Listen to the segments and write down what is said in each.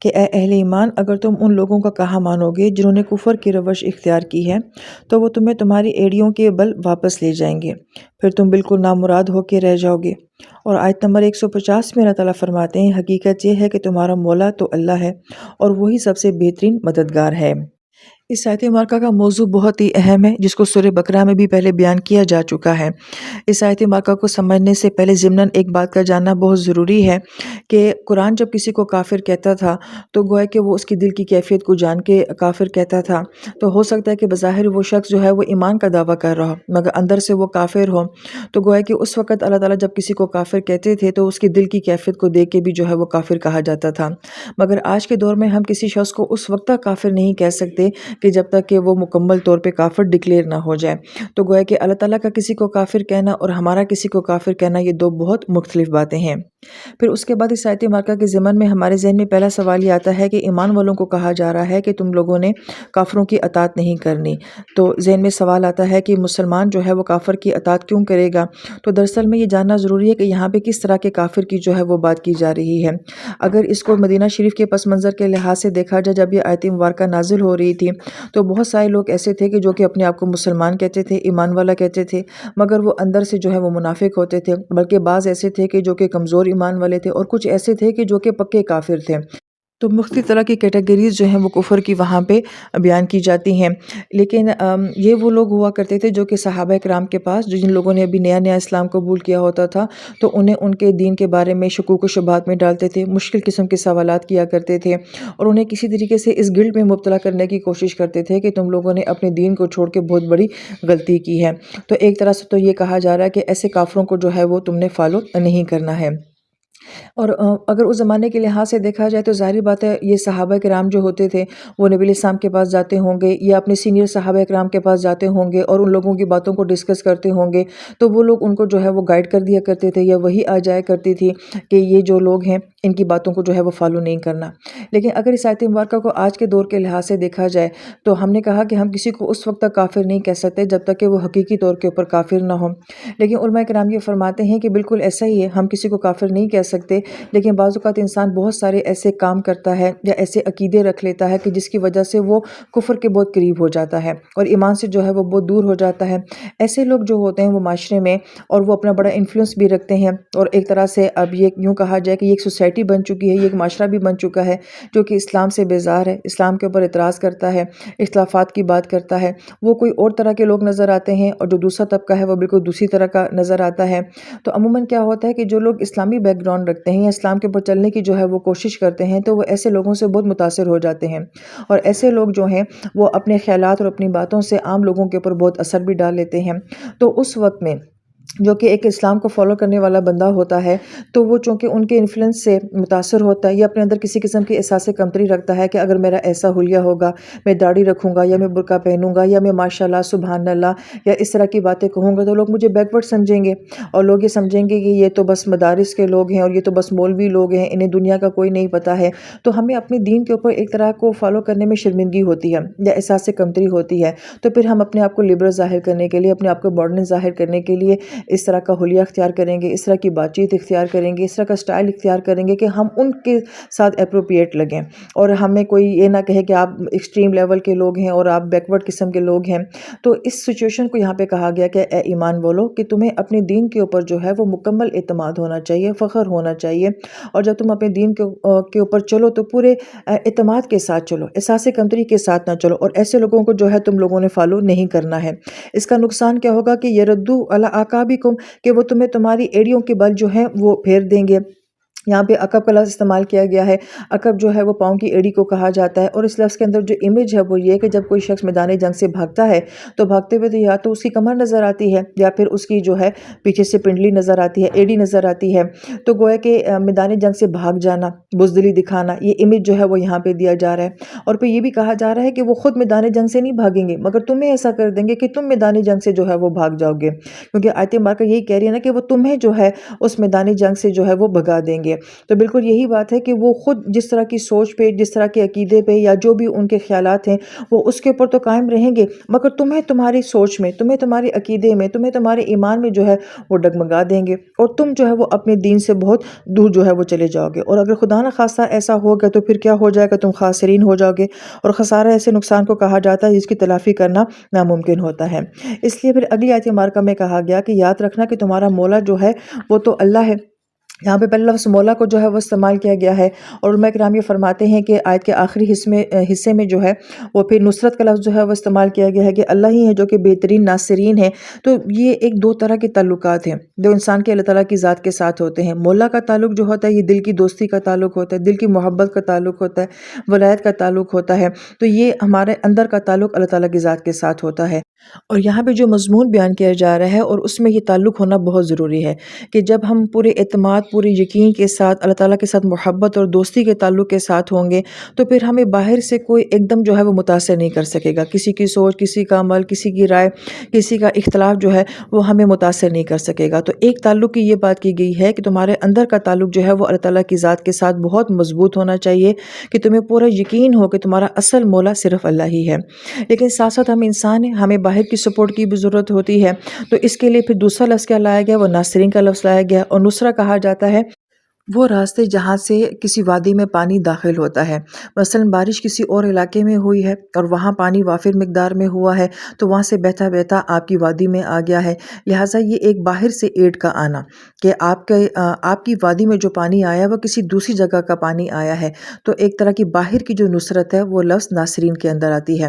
کہ اے اہل ایمان، اگر تم ان لوگوں کا کہا مانو گے جنہوں نے کفر کی روش اختیار کی ہے تو وہ تمہیں تمہاری ایڑیوں کے بل واپس لے جائیں گے، پھر تم بالکل نامراد ہو کے رہ جاؤ گے۔ اور آیت نمبر 150 میں اللہ تعالیٰ فرماتے ہیں، حقیقت یہ ہے کہ تمہارا مولا تو اللہ ہے اور وہی سب سے بہترین مددگار ہے۔ اس آیت مبارکہ کا موضوع بہت ہی اہم ہے جس کو سورہ بقرہ میں بھی پہلے بیان کیا جا چکا ہے۔ اس آیت مبارکہ کو سمجھنے سے پہلے ضمناً ایک بات کا جاننا بہت ضروری ہے کہ قرآن جب کسی کو کافر کہتا تھا تو گویا کہ وہ اس کی دل کی کیفیت کو جان کے کافر کہتا تھا، تو ہو سکتا ہے کہ بظاہر وہ شخص جو ہے وہ ایمان کا دعویٰ کر رہا ہو مگر اندر سے وہ کافر ہو، تو گویا کہ اس وقت اللہ تعالیٰ جب کسی کو کافر کہتے تھے تو اس کی دل کی کیفیت کو دیکھ کے بھی جو ہے وہ کافر کہا جاتا تھا۔ مگر آج کے دور میں ہم کسی شخص کو اس وقت تک کافر نہیں کہہ سکتے کہ جب تک کہ وہ مکمل طور پہ کافر ڈکلیئر نہ ہو جائے۔ تو گویا کہ اللہ تعالیٰ کا کسی کو کافر کہنا اور ہمارا کسی کو کافر کہنا یہ دو بہت مختلف باتیں ہیں۔ پھر اس کے بعد اس آیت مبارکہ کے ضمن میں ہمارے ذہن میں پہلا سوال یہ آتا ہے کہ ایمان والوں کو کہا جا رہا ہے کہ تم لوگوں نے کافروں کی اطاعت نہیں کرنی، تو ذہن میں سوال آتا ہے کہ مسلمان جو ہے وہ کافر کی اطاعت کیوں کرے گا؟ تو دراصل میں یہ جاننا ضروری ہے کہ یہاں پہ کس طرح کے کافر کی جو ہے وہ بات کی جا رہی ہے۔ اگر اس کو مدینہ شریف کے پس منظر کے لحاظ سے دیکھا جائے، جب یہ آیت مبارکہ نازل ہو رہی تھی تو بہت سارے لوگ ایسے تھے کہ جو کہ اپنے آپ کو مسلمان کہتے تھے، ایمان والا کہتے تھے، مگر وہ اندر سے جو ہے وہ منافق ہوتے تھے، بلکہ بعض ایسے تھے کہ جو کہ کمزور ایمان والے تھے اور کچھ ایسے تھے کہ جو کہ پکے کافر تھے۔ تو مختلف طرح کی کیٹیگریز جو ہیں وہ کفر کی وہاں پہ بیان کی جاتی ہیں، لیکن یہ وہ لوگ ہوا کرتے تھے جو کہ صحابہ کرام کے پاس جن لوگوں نے ابھی نیا اسلام قبول کیا ہوتا تھا تو انہیں ان کے دین کے بارے میں شکوک و شبہات میں ڈالتے تھے، مشکل قسم کے سوالات کیا کرتے تھے اور انہیں کسی طریقے سے اس گلٹ میں مبتلا کرنے کی کوشش کرتے تھے کہ تم لوگوں نے اپنے دین کو چھوڑ کے بہت بڑی غلطی کی ہے۔ تو ایک طرح سے تو یہ کہا جا رہا ہے کہ ایسے کافروں کو جو ہے وہ تم نے فالو نہیں کرنا ہے۔ اور اگر اس زمانے کے لحاظ سے دیکھا جائے تو ظاہری بات ہے یہ صحابہ کرام جو ہوتے تھے وہ نبی علیہ السلام کے پاس جاتے ہوں گے یا اپنے سینئر صحابہ کرام کے پاس جاتے ہوں گے اور ان لوگوں کی باتوں کو ڈسکس کرتے ہوں گے، تو وہ لوگ ان کو جو ہے وہ گائیڈ کر دیا کرتے تھے یا وہی آ جایا کرتی تھی کہ یہ جو لوگ ہیں ان کی باتوں کو جو ہے وہ فالو نہیں کرنا۔ لیکن اگر اس آیت مبارکہ کو آج کے دور کے لحاظ سے دیکھا جائے تو ہم نے کہا کہ ہم کسی کو اس وقت تک کافر نہیں کہہ سکتے جب تک کہ وہ حقیقی طور کے اوپر کافر نہ ہو، لیکن علماء کرام یہ فرماتے ہیں کہ بالکل ایسا ہی ہے، ہم کسی کو کافر نہیں کہہ سکتے، لیکن بعض اوقات انسان بہت سارے ایسے کام کرتا ہے یا ایسے عقیدے رکھ لیتا ہے کہ جس کی وجہ سے وہ کفر کے بہت قریب ہو جاتا ہے اور ایمان سے جو ہے وہ بہت دور ہو جاتا ہے۔ ایسے لوگ جو ہوتے ہیں وہ معاشرے میں اور وہ اپنا بڑا انفلوئنس بھی رکھتے ہیں اور ایک طرح سے اب یہ یوں کہا جائے کہ یہ ایک سوسائٹی بن چکی ہے، یہ ایک معاشرہ بھی بن چکا ہے جو کہ اسلام سے بیزار ہے، اسلام کے اوپر اعتراض کرتا ہے، اختلافات کی بات کرتا ہے۔ وہ کوئی اور طرح کے لوگ نظر آتے ہیں اور جو دوسرا طبقہ ہے وہ بالکل دوسری طرح کا نظر آتا ہے۔ تو عموماً کیا ہوتا ہے کہ جو لوگ اسلامی بیک گراؤنڈ رکھتے ہیں یا اسلام کے اوپر چلنے کی جو ہے وہ کوشش کرتے ہیں تو وہ ایسے لوگوں سے بہت متاثر ہو جاتے ہیں، اور ایسے لوگ جو ہیں وہ اپنے خیالات اور اپنی باتوں سے عام لوگوں کے اوپر بہت اثر بھی ڈال لیتے ہیں۔ تو اس وقت میں جو کہ ایک اسلام کو فالو کرنے والا بندہ ہوتا ہے تو وہ چونکہ ان کے انفلوئنس سے متاثر ہوتا ہے یا اپنے اندر کسی قسم کی احساس کمتری رکھتا ہے کہ اگر میرا ایسا حلیہ ہوگا، میں داڑھی رکھوں گا یا میں برقع پہنوں گا یا میں ماشاءاللہ سبحان اللہ یا اس طرح کی باتیں کہوں گا تو لوگ مجھے بیکورڈ سمجھیں گے اور لوگ یہ سمجھیں گے کہ یہ تو بس مدارس کے لوگ ہیں اور یہ تو بس مولوی لوگ ہیں، انہیں دنیا کا کوئی نہیں پتہ ہے۔ تو ہمیں اپنے دین کے اوپر ایک طرح کو فالو کرنے میں شرمندگی ہوتی ہے یا احساس کمتری ہوتی ہے، تو پھر ہم اپنے آپ کو لبرل ظاہر کرنے کے لیے، اپنے آپ کو ماڈرن ظاہر کرنے کے لیے اس طرح کا حلیہ اختیار کریں گے، اس طرح کی بات چیت اختیار کریں گے، اس طرح کا سٹائل اختیار کریں گے کہ ہم ان کے ساتھ اپروپریٹ لگیں اور ہمیں کوئی یہ نہ کہے کہ آپ ایکسٹریم لیول کے لوگ ہیں اور آپ بیکورڈ قسم کے لوگ ہیں۔ تو اس سچویشن کو یہاں پہ کہا گیا کہ اے ایمان والو کہ تمہیں اپنے دین کے اوپر جو ہے وہ مکمل اعتماد ہونا چاہیے، فخر ہونا چاہیے، اور جب تم اپنے دین کے اوپر چلو تو پورے اعتماد کے ساتھ چلو، احساس کمتری کے ساتھ نہ چلو، اور ایسے لوگوں کو جو ہے تم لوگوں نے فالو نہیں کرنا ہے۔ اس کا نقصان کیا ہوگا کہ یردو علی اعقابکم کہ وہ تمہیں تمہاری ایڑیوں کے بل جو ہیں وہ پھیر دیں گے۔ یہاں پہ عقب کا لفظ استعمال کیا گیا ہے۔ عقب جو ہے وہ پاؤں کی ایڑی کو کہا جاتا ہے، اور اس لفظ کے اندر جو امیج ہے وہ یہ ہے کہ جب کوئی شخص میدان جنگ سے بھاگتا ہے تو بھاگتے ہوئے تو یا تو اس کی کمر نظر آتی ہے یا پھر اس کی جو ہے پیچھے سے پنڈلی نظر آتی ہے، ایڑی نظر آتی ہے۔ تو گویا کہ میدان جنگ سے بھاگ جانا، بزدلی دکھانا، یہ امیج جو ہے وہ یہاں پہ دیا جا رہا ہے، اور پھر یہ بھی کہا جا رہا ہے کہ وہ خود میدان جنگ سے نہیں بھاگیں گے مگر تمہیں ایسا کر دیں گے کہ تم میدان جنگ سے جو ہے وہ بھاگ جاؤ گے، کیونکہ آیت مبارکہ یہی کہہ رہی ہے نا کہ وہ تمہیں جو ہے اس میدان جنگ سے جو ہے وہ بھگا دیں گے۔ گے۔ تو بالکل یہی بات ہے کہ وہ خود جس طرح کی سوچ پہ، جس طرح کے عقیدے پہ یا جو بھی ان کے خیالات ہیں وہ اس کے اوپر تو قائم رہیں گے، مگر تمہیں تمہاری سوچ میں، تمہیں تمہارے عقیدے میں، تمہیں تمہارے ایمان میں جو ہے وہ ڈگمگا دیں گے، اور تم جو ہے وہ اپنے دین سے بہت دور جو ہے وہ چلے جاؤ گے۔ اور اگر خدا نہ خواستہ ایسا ہوگا تو پھر کیا ہو جائے گا؟ تم خاسرین ہو جاؤ گے، اور خسارہ ایسے نقصان کو کہا جاتا ہے جس کی تلافی کرنا ناممکن ہوتا ہے۔ اس لیے پھر اگلی آیت مبارکہ میں کہا گیا کہ یاد رکھنا کہ تمہارا مولا جو ہے وہ تو اللہ ہے۔ یہاں پہ پہلا لفظ مولا کو جو ہے وہ استعمال کیا گیا ہے، اور علماء کرام یہ فرماتے ہیں کہ آیت کے آخری حصے میں جو ہے وہ پھر نصرت کا لفظ جو ہے وہ استعمال کیا گیا ہے کہ اللہ ہی ہے جو کہ بہترین ناصرین ہے۔ تو یہ ایک دو طرح کے تعلقات ہیں جو انسان کے اللہ تعالیٰ کی ذات کے ساتھ ہوتے ہیں۔ مولا کا تعلق جو ہوتا ہے یہ دل کی دوستی کا تعلق ہوتا ہے، دل کی محبت کا تعلق ہوتا ہے، ولایت کا تعلق ہوتا ہے۔ تو یہ ہمارے اندر کا تعلق اللہ تعالیٰ کی ذات کے ساتھ ہوتا ہے۔ اور یہاں پہ جو مضمون بیان کیا جا رہا ہے اور اس میں یہ تعلق ہونا بہت ضروری ہے کہ جب ہم پورے اعتماد، پورے یقین کے ساتھ اللہ تعالیٰ کے ساتھ محبت اور دوستی کے تعلق کے ساتھ ہوں گے تو پھر ہمیں باہر سے کوئی ایک دم جو ہے وہ متاثر نہیں کر سکے گا۔ کسی کی سوچ، کسی کا عمل، کسی کی رائے، کسی کا اختلاف جو ہے وہ ہمیں متاثر نہیں کر سکے گا۔ تو ایک تعلق کی یہ بات کی گئی ہے کہ تمہارے اندر کا تعلق جو ہے وہ اللہ تعالیٰ کی ذات کے ساتھ بہت مضبوط ہونا چاہیے کہ تمہیں پورا یقین ہو کہ تمہارا اصل مولا صرف اللہ ہی ہے۔ لیکن ساتھ ساتھ ہم انسان ہیں، ہمیں باہر کی سپورٹ کی بھی ضرورت ہوتی ہے، تو اس کے لیے پھر دوسرا لفظ کیا لایا گیا؟ وہ ناصرین کا لفظ لایا گیا، اور نصرہ کہا جاتا ہے وہ راستے جہاں سے کسی وادی میں پانی داخل ہوتا ہے۔ مثلا بارش کسی اور علاقے میں ہوئی ہے اور وہاں پانی وافر مقدار میں ہوا ہے تو وہاں سے بہتا بہتا آپ کی وادی میں آ گیا ہے، لہٰذا یہ ایک باہر سے ایڈ کا آنا کہ آپ کی وادی میں جو پانی آیا وہ کسی دوسری جگہ کا پانی آیا ہے، تو ایک طرح کی باہر کی جو نصرت ہے وہ لفظ ناصرین کے اندر آتی ہے۔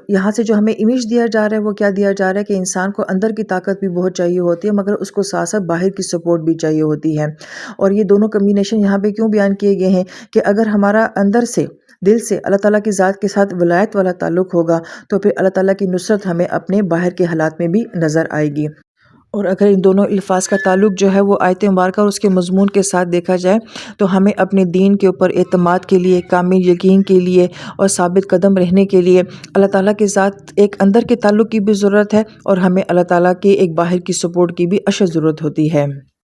یہاں سے جو ہمیں امیج دیا جا رہا ہے وہ کیا دیا جا رہا ہے کہ انسان کو اندر کی طاقت بھی بہت چاہیے ہوتی ہے، مگر اس کو ساتھ ساتھ باہر کی سپورٹ بھی چاہیے ہوتی ہے۔ اور یہ دونوں کمبینیشن یہاں پہ کیوں بیان کیے گئے ہیں کہ اگر ہمارا اندر سے، دل سے اللہ تعالیٰ کی ذات کے ساتھ ولایت والا تعلق ہوگا تو پھر اللہ تعالیٰ کی نصرت ہمیں اپنے باہر کے حالات میں بھی نظر آئے گی۔ اور اگر ان دونوں الفاظ کا تعلق جو ہے وہ آیت مبارکہ اور اس کے مضمون کے ساتھ دیکھا جائے تو ہمیں اپنے دین کے اوپر اعتماد کے لیے، کامل یقین کے لیے اور ثابت قدم رہنے کے لیے اللہ تعالیٰ کے ساتھ ایک اندر کے تعلق کی بھی ضرورت ہے، اور ہمیں اللہ تعالیٰ کے ایک باہر کی سپورٹ کی بھی اشد ضرورت ہوتی ہے۔